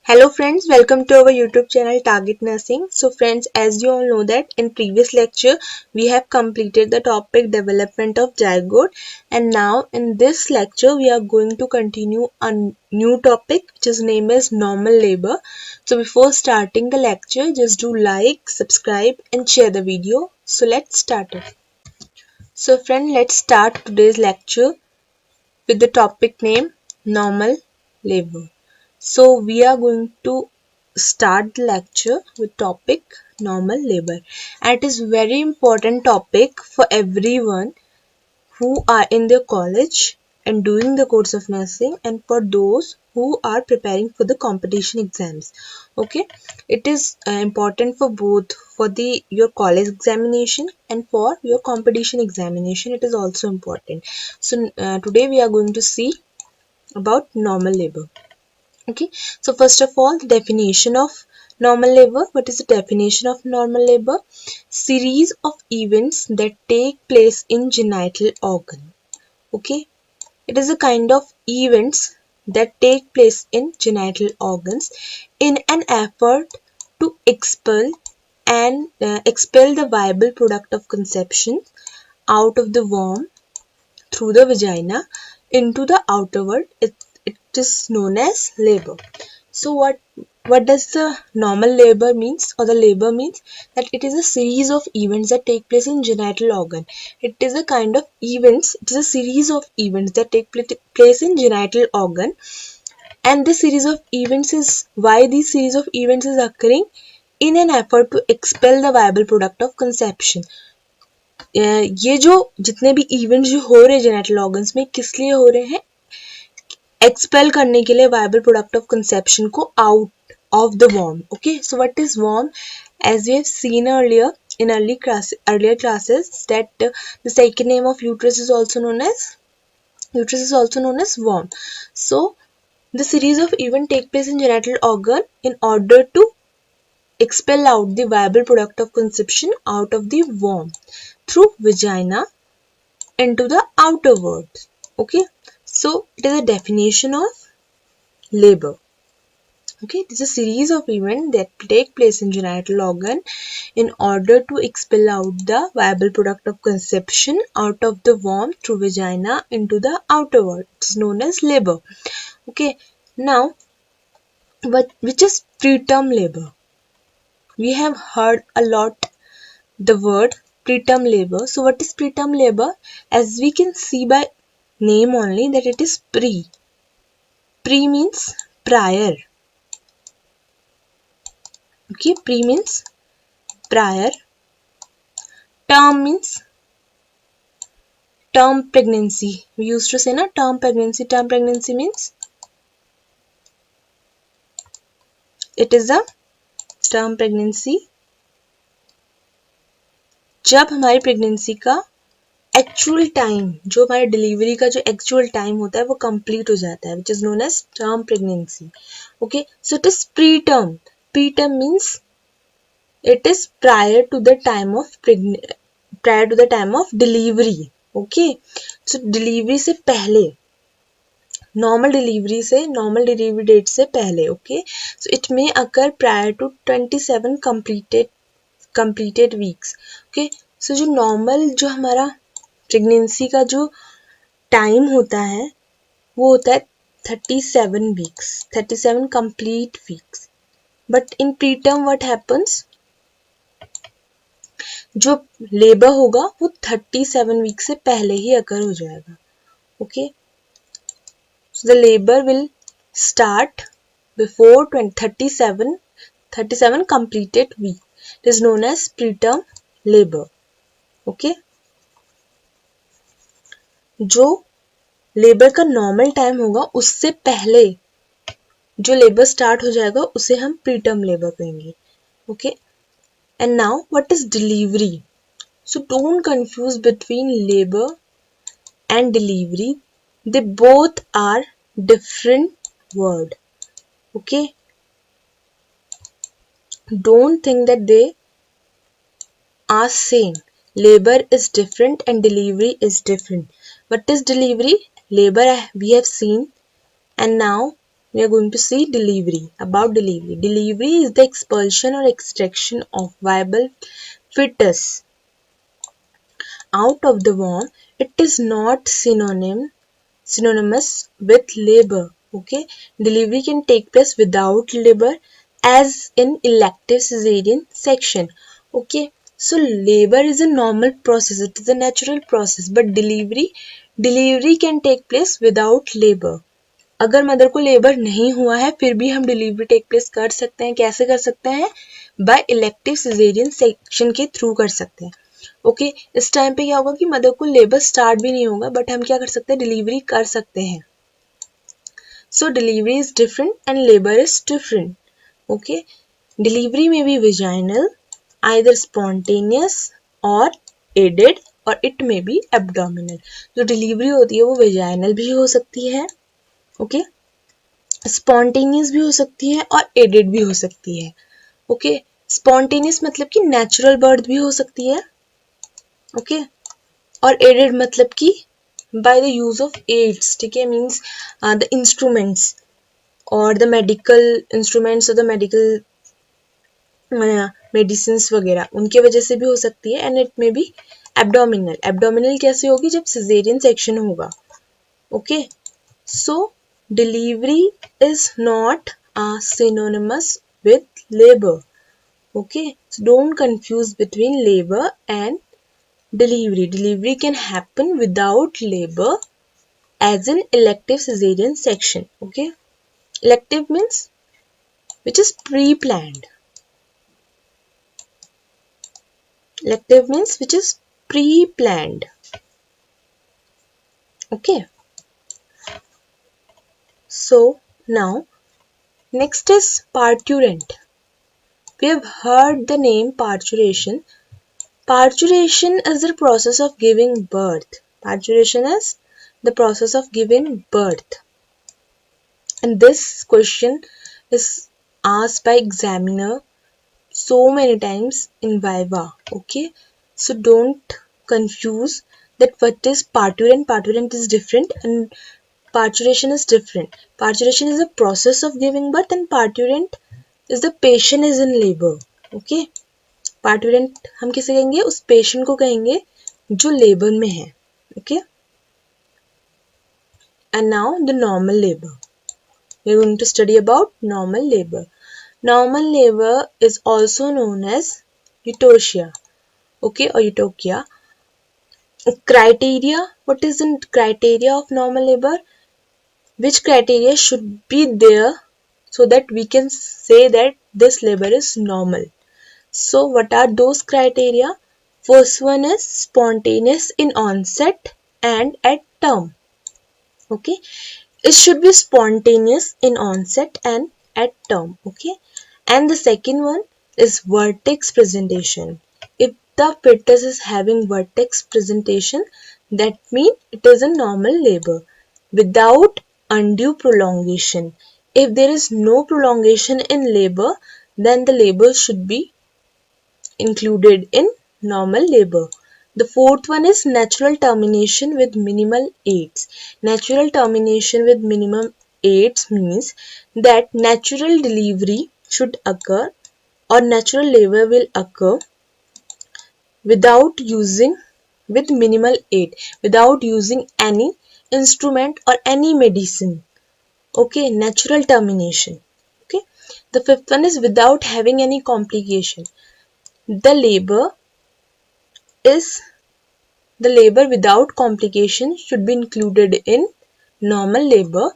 Hello friends, welcome to our YouTube channel Target Nursing. So friends, as you all know that in previous lecture we have completed the topic development of zygote, and now in this lecture we are going to continue a new topic which is named as normal labor. So before starting the lecture, just do like, subscribe and share the video. So let's start it. So friend, let's start today's lecture with the topic name normal labor. So we are going to start the lecture with topic normal labor, and it is very important topic for everyone who are in their college and doing the course of nursing, and for those who are preparing for the competition exams. Okay, it is important for both, for the your college examination and for your competition examination. It is also important. So today we are going to see about normal labor. Okay, so first of all, the definition of normal labor. What is the definition of normal labor? Series of events that take place in genital organ. Okay, it is a kind of events that take place in genital organs in an effort to expel the viable product of conception out of the womb through the vagina into the outer world. It is known as labor. So what does the normal labor means, or the labor means? That it is a series of events that take place in genital organ. It is a kind of events, it is a series of events that take place in genital organ, and this series of events is why this series of events is occurring in an effort to expel the viable product of conception. ये जो जितने भी events जो हो रहे हैं genital organs में, किस लिए हो रहे हैं? एक्सपेल करने के लिए वायबल प्रोडक्ट ऑफ कंसेप्शन को आउट ऑफ द वॉर्म. ओके, सो व्हाट इज वॉर्म? As we have seen earlier in earlier classes, that the second name of uterus is also known as worm. So the series of events take place in genital organ in order to expel out the viable product of conception out of the womb through vagina into the outer world. Okay, so it is a definition of labor. Okay, it is a series of events that take place in genital organ in order to expel out the viable product of conception out of the womb through vagina into the outer world. It is known as labor. Okay, now which is preterm labor? We have heard a lot the word preterm labor. So what is preterm labor? As we can see by name only that it is pre. Pre means prior. Okay, pre means prior. Term means term pregnancy. We used to say na term pregnancy. Term pregnancy means it is a term pregnancy जब हमारी pregnancy का actual time, जो हमारे delivery का जो actual time होता है वो कंप्लीट हो जाता है, which is known as term pregnancy. Okay, so it is pre term. Pre term means it is prior to the time of delivery. Okay, so delivery से पहले, नॉर्मल डिलीवरी डेट से पहले. Okay, so it may occur prior to 27 completed weeks. Okay, so जो normal जो हमारा pregnancy का जो time होता है वो होता है 37 weeks, 37 complete weeks. But in pre term what happens, जो लेबर होगा वो 37 वीक से पहले ही अकर हो जाएगा. Okay, so the labour will start before 37 completed week. It is known as preterm labour. Okay, जो लेबर का नॉर्मल टाइम होगा उससे पहले जो लेबर स्टार्ट हो जाएगा उसे हम प्रीटर्म लेबर कहेंगे. Okay, and now what is delivery? So don't confuse between labor and delivery. They both are different word. Okay, don't think that they are same. Labor is different and delivery is different. What is delivery? Labor we have seen, and now we are going to see delivery. About delivery. Delivery is the expulsion or extraction of viable fetus out of the womb. It is not synonymous with labor. Okay, delivery can take place without labor, as in elective cesarean section. Okay, so labor is a normal process, it is a natural process, but delivery can take place without labor. अगर mother को labour नहीं हुआ है फिर भी हम delivery take place कर सकते हैं. कैसे कर सकते हैं? बाय इलेक्टिव सिजेरियन सेक्शन के थ्रू कर सकते हैं. ओके, इस टाइम पे क्या होगा कि मदर को लेबर स्टार्ट भी नहीं होगा, बट हम क्या कर सकते हैं? डिलीवरी कर सकते हैं. So delivery is different and labour is different. Okay, delivery में बी विजाइनल, आइदर स्पॉन्टेनियस और एडेड, और इट में बी एब्डोमिनल. जो डिलीवरी होती है वो विजाइनल भी हो सकती है, ओके, स्पॉन्टेनियस भी हो सकती है और एडेड भी हो सकती है. ओके, स्पॉन्टेनियस मतलब कि नेचुरल बर्थ भी हो सकती है, ओके, और एडेड मतलब कि by the use of aids. ठीक है, मीन्स द इंस्ट्रूमेंट्स और द मेडिकल इंस्ट्रूमेंट्स और द मेडिकल मेडिसिन्स वगैरह, उनके वजह से भी हो सकती है. एंड इट में भी एब्डोमिनल. एब्डोमिनल कैसे होगी? जब सिजेरियन सेक्शन होगा. Okay, so delivery is not synonymous with labor. Okay, so don't confuse between labor and delivery. Delivery can happen without labor, as in elective cesarean section. Okay, elective means which is pre-planned. Elective means which is pre-planned. Okay, so now next is parturition. We have heard the name parturition. Parturition is the process of giving birth. Parturition is the process of giving birth. And this question is asked by examiner so many times in Viva. Okay, so don't confuse that what is parturient. Parturient is different and parturition is different. Parturition is the process of giving birth and parturient is the patient is in labor. Okay, पार्टुरेंट हम किसे कहेंगे? उस patient को कहेंगे जो labour में है. Okay, and now the normal labour. We are going to study about normal labour. Normal labour is also known as eutocia. Okay, और eutocia. Criteria. What is the criteria of normal labour? which criteria should be there so that we can say that this labor is normal? So what are those criteria? First one is spontaneous in onset and at term. Okay, it should be spontaneous in onset and at term. Okay, and the second one is vertex presentation. If the fetus is having vertex presentation, that means it is a normal labor without undue prolongation. If there is no prolongation in labor, then the labor should be included in normal labor. The fourth one is natural termination with minimal aids. Natural termination with minimum aids means that natural delivery should occur or natural labor will occur without using with minimal aid, without using any instrument or any medicine. Okay, natural termination. Okay, the fifth one is without having any complication. The labor without complication should be included in normal labor.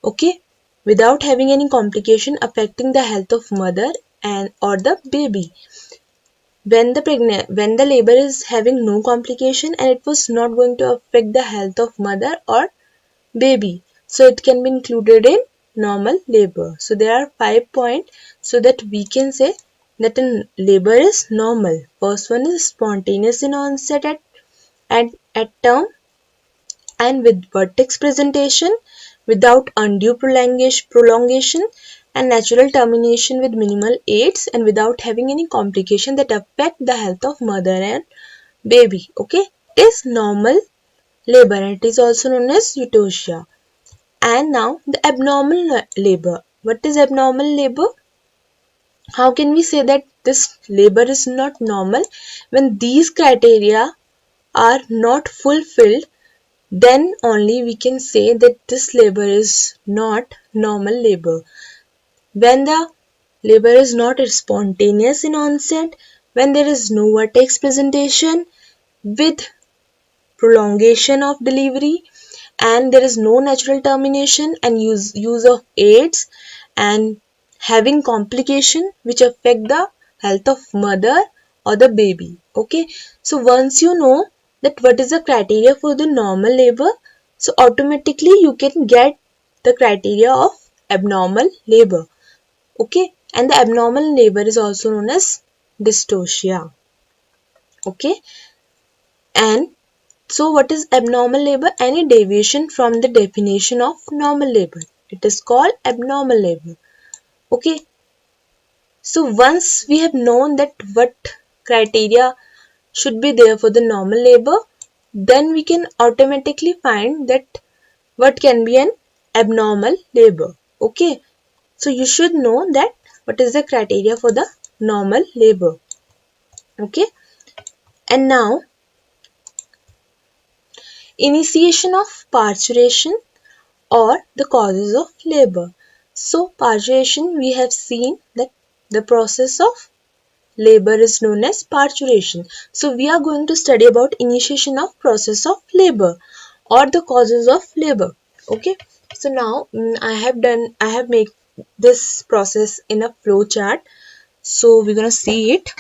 Okay, without having any complication affecting the health of mother and or the baby. When the labor is having no complication and it was not going to affect the health of mother or baby, so it can be included in normal labor. So there are 5 points so that we can say that a labor is normal. First one is spontaneous in onset at term and with vertex presentation without undue prolongation and natural termination with minimal aids and without having any complication that affect the health of mother and baby. Okay, it is normal labor and it is also known as ectosia. And now the abnormal labor. What is abnormal labor? How can we say that this labor is not normal? When these criteria are not fulfilled, then only we can say that this labor is not normal labor. When the labor is not spontaneous in onset, when there is no vertex presentation with prolongation of delivery, and there is no natural termination and use of aids, and having complication which affect the health of mother or the baby. Okay, so once you know that what is the criteria for the normal labor, so automatically you can get the criteria of abnormal labor. Okay, and the abnormal labor is also known as dystocia. Okay, and so what is abnormal labor? Any deviation from the definition of normal labor. It is called abnormal labor. Okay, so once we have known that what criteria should be there for the normal labor, then we can automatically find that what can be an abnormal labor. Okay, so you should know that what is the criteria for the normal labor. Okay, and now initiation of parturition or the causes of labor. So parturition, we have seen that the process of labor is known as parturition. So we are going to study about initiation of process of labor or the causes of labor. Okay, so now I have made this process in a flow chart, so we're gonna see it.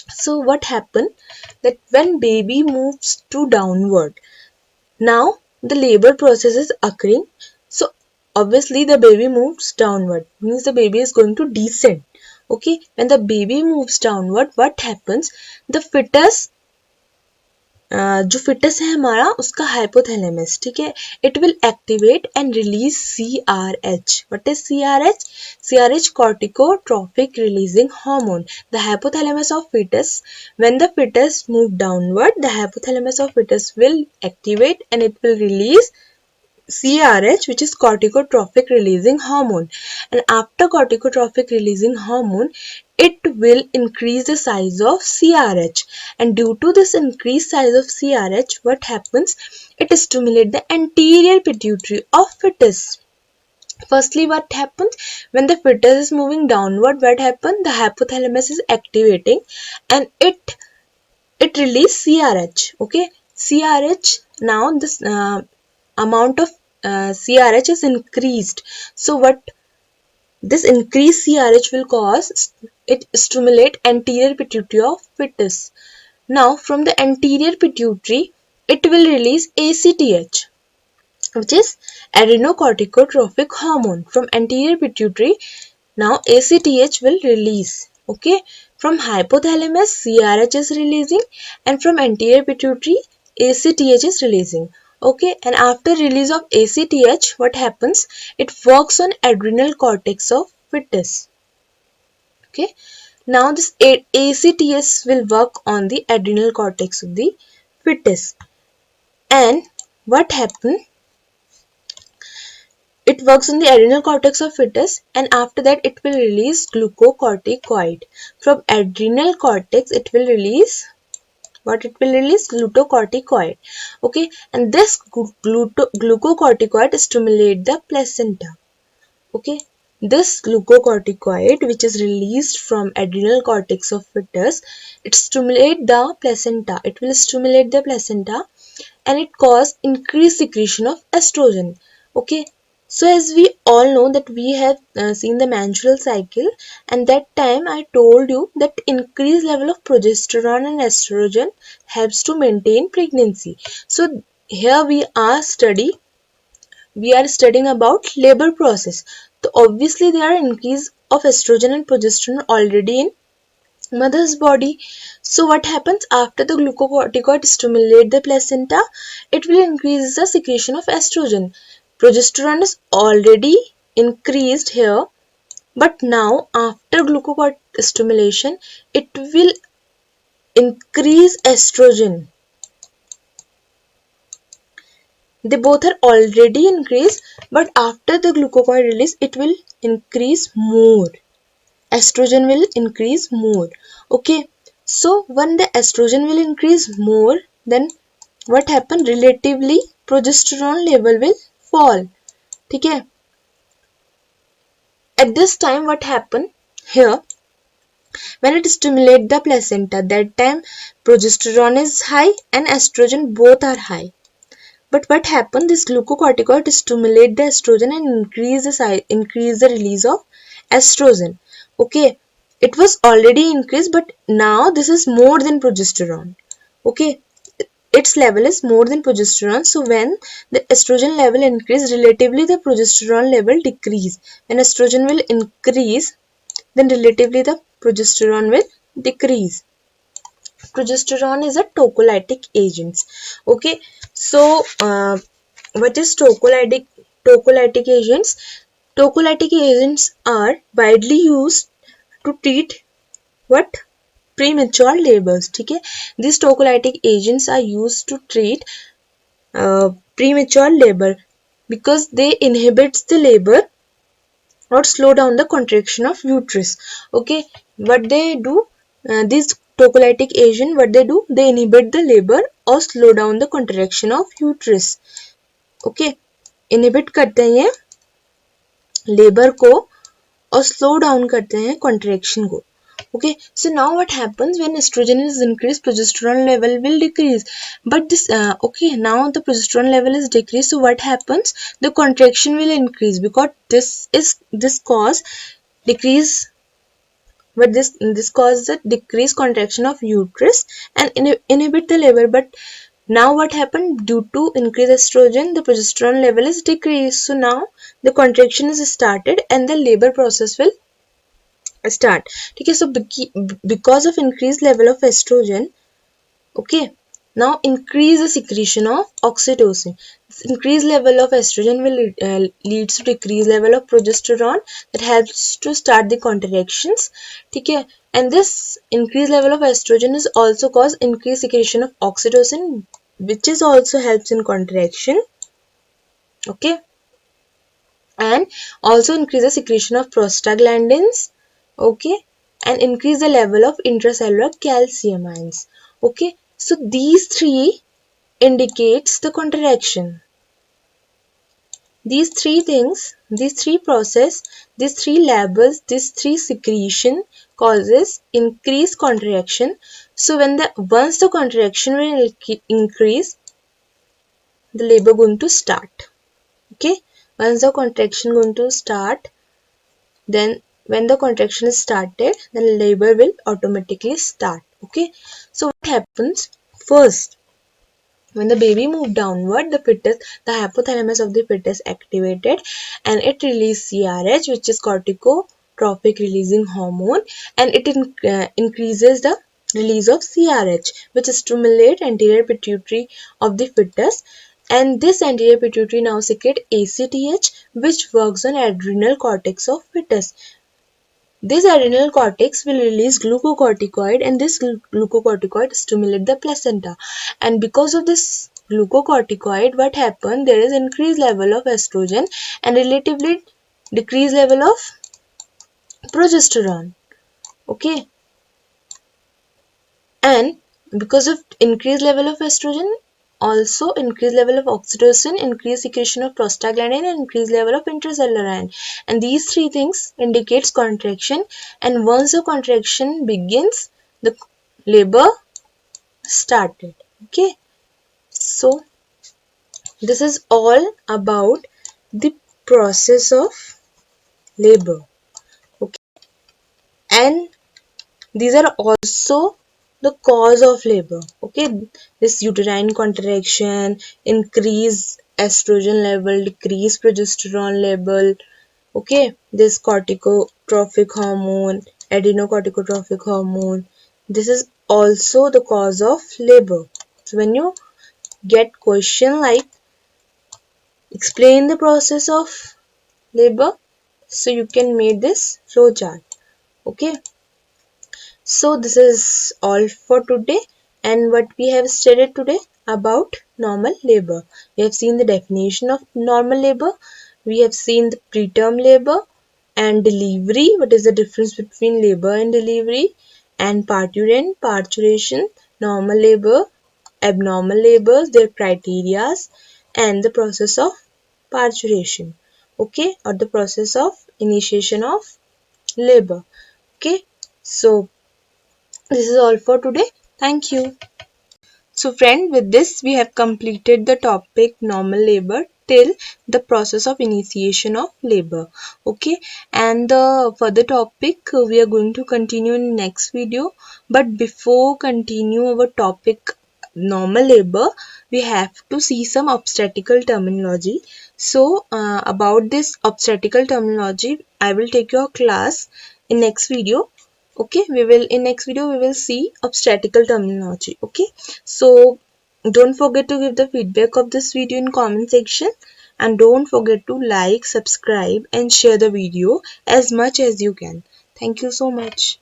So what happened that when baby moves to downward, now the labor process is occurring. So obviously the baby moves downward, means the baby is going to descend. Okay, when the baby moves downward, what happens? The fetus, जो fetus है हमारा उसका hypothalamus, ठीक है, it will activate and release CRH. What is CRH? CRH, corticotrophic releasing hormone. The hypothalamus of fetus, when the fetus move downward, the hypothalamus of fetus will activate and it will release CRH, which is corticotrophic releasing hormone. And after corticotrophic releasing hormone, it will increase the size of CRH. And due to this increased size of CRH, what happens? It stimulates the anterior pituitary of fetus. Firstly, what happens? When the fetus is moving downward, what happens? The hypothalamus is activating and it releases CRH. Okay, CRH, now this amount of CRH is increased. So what this increased CRH will cause, it stimulate anterior pituitary of fetus. Now from the anterior pituitary, it will release ACTH, which is adrenocorticotrophic hormone. From anterior pituitary, now ACTH will release. Okay, from hypothalamus CRH is releasing and from anterior pituitary ACTH is releasing. Okay, and after release of ACTH, what happens? It works on adrenal cortex of fetus. Okay, now this ACTH will work on the adrenal cortex of the fetus. And what happens? It works on the adrenal cortex of fetus and after that it will release glucocorticoid. From adrenal cortex it will release what? It will release glucocorticoid. Okay, and this glucocorticoid stimulate the placenta. Okay, this glucocorticoid which is released from adrenal cortex of fetus, it stimulate the placenta. It will stimulate the placenta and it cause increased secretion of estrogen. Okay, so as we all know that we have seen the menstrual cycle, and that time I told you that increased level of progesterone and estrogen helps to maintain pregnancy. So here we are studying about labor process. So obviously there are increase of estrogen and progesterone already in mother's body. So what happens after the glucocorticoid stimulate the placenta? It will increase the secretion of estrogen. Progesterone is already increased here, but now after glucocorticoid stimulation, it will increase estrogen. They both are already increased, but after the glucocorticoid release, it will increase more. Estrogen will increase more. Okay, so when the estrogen will increase more, then what happen? Relatively, progesterone level will fall. Okay. At this time, what happen here? When it stimulates the placenta, that time progesterone is high and estrogen both are high. But what happens? This glucocorticoid stimulate the estrogen and increase the release of estrogen. Okay, it was already increased, but now this is more than progesterone. Okay, its level is more than progesterone. So when the estrogen level increase, relatively the progesterone level decrease. When estrogen will increase, then relatively the progesterone will decrease. Progesterone is a tocolytic agent. Okay, so what is tocolytic agents? Tocolytic agents are widely used to treat what? Premature labors. ठीक है, these tocolytic agents are used to treat premature labor because they inhibits the labor or slow down the contraction of uterus. Okay, what they do, these tocolytic agent, what they do, they inhibit the labor or slow down the contraction of uterus. Okay, inhibit करते हैं ये labour को और slow down करते हैं contraction को. Okay, so now what happens when estrogen is increased, progesterone level will decrease. But this, okay, now the progesterone level is decreased. So what happens? The contraction will increase because this cause decrease. But this causes a decreased contraction of uterus and inhibit the labor. But now what happened? Due to increased estrogen, the progesterone level is decreased. So now the contraction is started and the labor process will start. Okay, so because of increased level of estrogen, okay, now increase the secretion of oxytocin. This increased level of estrogen will leads to decreased level of progesterone that helps to start the contractions. Okay, and this increased level of estrogen is also cause increased secretion of oxytocin, which is also helps in contraction. Okay, and also increase the secretion of prostaglandins. Okay, and increase the level of intracellular calcium ions. Okay, so these three indicates the contraction. These three things, these three process, these three levels, these three secretion causes increased contraction. So when once the contraction will increase, the labor going to start. Okay, once the contraction going to start, then when the contraction is started, then labor will automatically start. Okay, so what happens first? When the baby moved downward, the hypothalamus of the fetus activated and it released CRH, which is corticotrophic releasing hormone, and it increases the release of CRH, which stimulates anterior pituitary of the fetus, and this anterior pituitary now secrete ACTH, which works on adrenal cortex of fetus. This adrenal cortex will release glucocorticoid and this glucocorticoid stimulate the placenta. And because of this glucocorticoid, what happened? There is increased level of estrogen and relatively decreased level of progesterone. Okay. And because of increased level of estrogen, also increased level of oxytocin, increased secretion of prostaglandin, and increased level of intracellular iron. And these three things indicates contraction. And once the contraction begins, the labor started. Okay. So this is all about the process of labor. Okay. And these are also the cause of labor. Okay, this uterine contraction, increase estrogen level, decrease progesterone level. Okay, this corticotrophic hormone, adrenocorticotrophic hormone. This is also the cause of labor. So when you get question like explain the process of labor, so you can make this flow chart. Okay. So this is all for today, and what we have studied today. about normal labor. We have seen the definition of normal labor. We have seen the preterm labor and delivery. What is the difference between labor and delivery? And parturition, parturition, normal labor, abnormal labors, their criterias, and the process of parturition. Okay, or the process of initiation of labor. Okay, so this is all for today. Thank you. So friend, with this we have completed the topic normal labor till the process of initiation of labor. Okay, and the further topic we are going to continue in next video. But before continue our topic normal labor, we have to see some obstetrical terminology. So about this obstetrical terminology, I will take your class in next video. Okay, we will in next video we will see obstetrical terminology. Okay, so don't forget to give the feedback of this video in comment section, and don't forget to like, subscribe and share the video as much as you can. Thank you so much.